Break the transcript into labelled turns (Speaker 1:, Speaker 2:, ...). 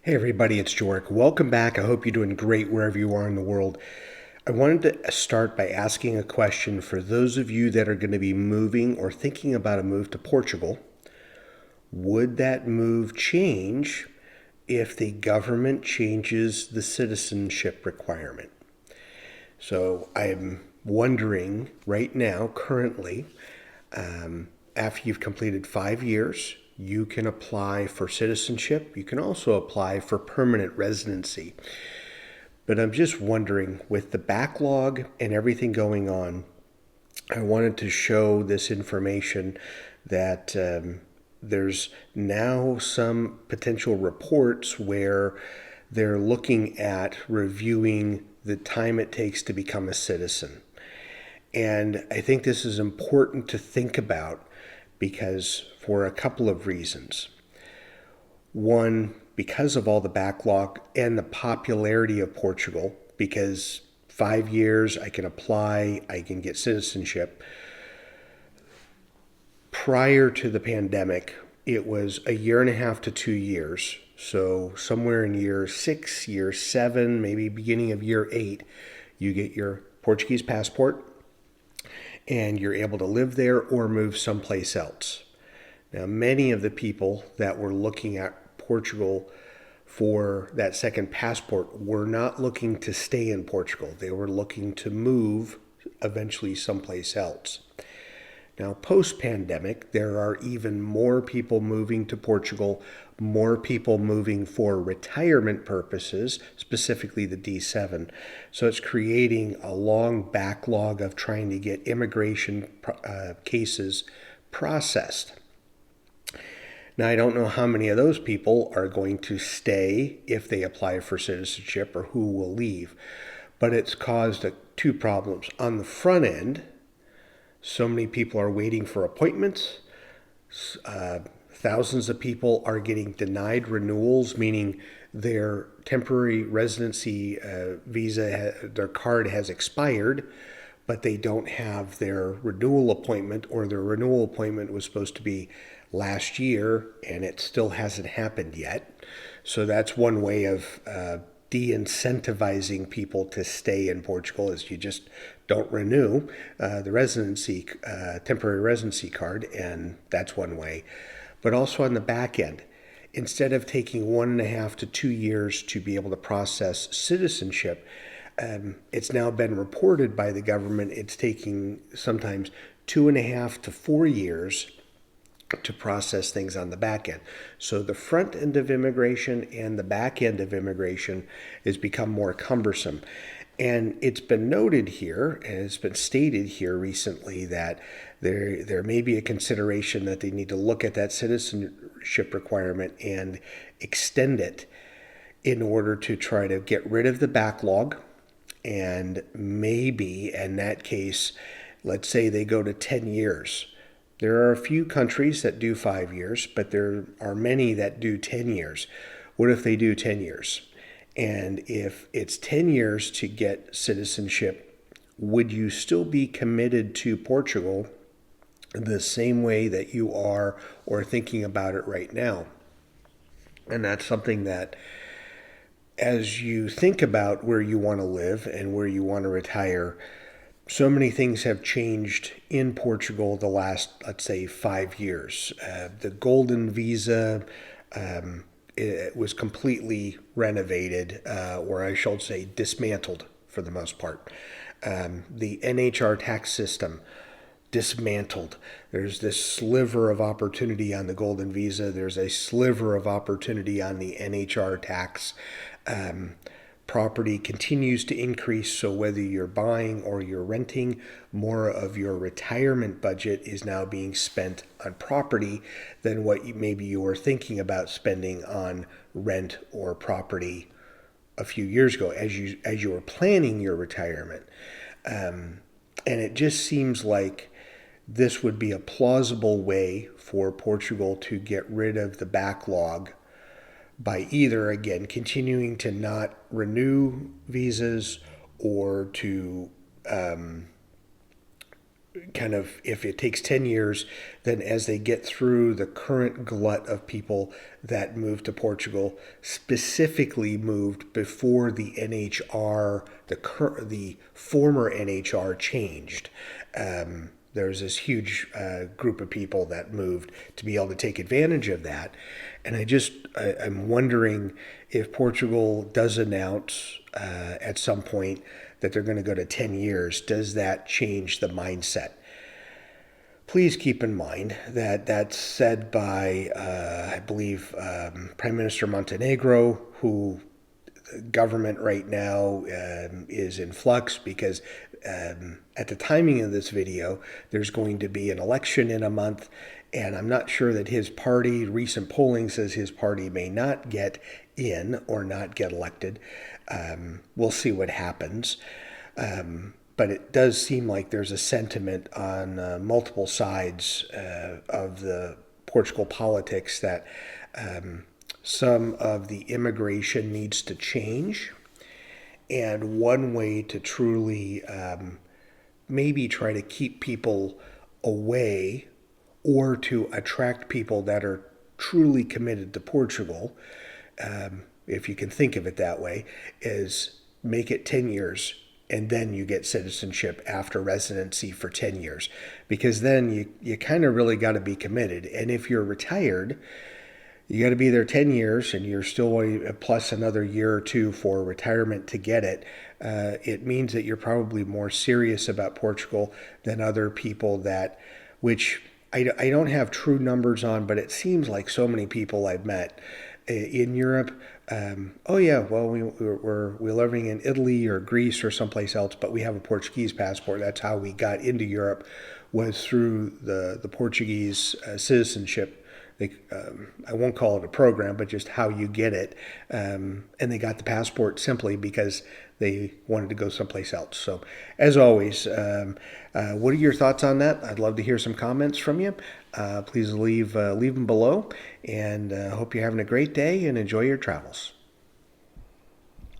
Speaker 1: Hey everybody, it's Joric. Welcome back. I hope you're doing great wherever you are in the world. I wanted to start by asking a question for those of you that are going to be moving or thinking about a move to Portugal. Would that move change if the government changes the citizenship requirement? So I'm wondering right now, currently, after you've completed 5 years, you can apply for citizenship. You can also apply for permanent residency. But I'm just wondering, with the backlog and everything going on, I wanted to show this information that there's now some potential reports where they're looking at reviewing the time it takes to become a citizen. And I think this is important to think about because for a couple of reasons. One, because of all the backlog and the popularity of Portugal, because 5 years I can apply, I can get citizenship. Prior to the pandemic, it was a year and a half to 2 years. So somewhere in year 6, year 7, maybe beginning of year 8, you get your Portuguese passport and you're able to live there or move someplace else. Now, many of the people that were looking at Portugal for that second passport were not looking to stay in Portugal. They were looking to move eventually someplace else. Now, post-pandemic, there are even more people moving to Portugal, more people moving for retirement purposes, specifically the D7. So it's creating a long backlog of trying to get immigration cases processed. Now, I don't know how many of those people are going to stay if they apply for citizenship or who will leave, but it's caused two problems. On the front end, so many people are waiting for appointments. Thousands of people are getting denied renewals, meaning their temporary residency visa, their card has expired, but they don't have their renewal appointment, or their renewal appointment was supposed to be last year and it still hasn't happened yet. So that's one way of de-incentivizing people to stay in Portugal, is you just don't renew the residency, temporary residency card, and that's one way. But also on the back end, instead of taking 1.5 to 2 years to be able to process citizenship, it's now been reported by the government it's taking sometimes 2.5 to 4 years to process things on the back end. So the front end of immigration and the back end of immigration has become more cumbersome. And it's been noted here, and it's been stated here recently, that there may be a consideration that they need to look at that citizenship requirement and extend it in order to try to get rid of the backlog. And maybe in that case, let's say they go to 10 years. There are a few countries that do 5 years, but there are many that do 10 years. What if they do 10 years? And if it's 10 years to get citizenship, would you still be committed to Portugal the same way that you are or thinking about it right now? And that's something that, as you think about where you want to live and where you want to retire, so many things have changed in Portugal the last, let's say, 5 years. The golden visa, it was completely renovated, or I should say dismantled for the most part. The NHR tax system, dismantled. There's this sliver of opportunity on the golden visa. There's a sliver of opportunity on the NHR tax. Property continues to increase, so whether you're buying or you're renting, more of your retirement budget is now being spent on property than what maybe you were thinking about spending on rent or property a few years ago as you were planning your retirement. And it just seems like this would be a plausible way for Portugal to get rid of the backlog by either, again, continuing to not renew visas or to kind of, if it takes 10 years, then as they get through the current glut of people that moved to Portugal, specifically moved before the NHR, the former NHR changed. There's this huge group of people that moved to be able to take advantage of that. And I'm wondering if Portugal does announce at some point that they're going to go to 10 years, does that change the mindset? Please keep in mind that that's said by, I believe, Prime Minister Montenegro, who the government right now is in flux because at the timing of this video, there's going to be an election in a month, and I'm not sure that his party, recent polling says his party may not get in or not get elected. We'll see what happens. But it does seem like there's a sentiment on multiple sides of the Portugal politics that some of the immigration needs to change. And one way to truly maybe try to keep people away or to attract people that are truly committed to Portugal, if you can think of it that way, is make it 10 years and then you get citizenship after residency for 10 years. Because then you kind of really got to be committed. And if you're retired, you got to be there 10 years and you're still plus another year or two for retirement to get it. It means that you're probably more serious about Portugal than other people which I don't have true numbers on, but it seems like so many people I've met in Europe. Oh yeah, well we're living in Italy or Greece or someplace else, but we have a Portuguese passport. That's how we got into Europe, was through the Portuguese citizenship. I won't call it a program, but just how you get it. And they got the passport simply because they wanted to go someplace else. So, as always, what are your thoughts on that? I'd love to hear some comments from you. Please leave them below. And hope you're having a great day and enjoy your travels.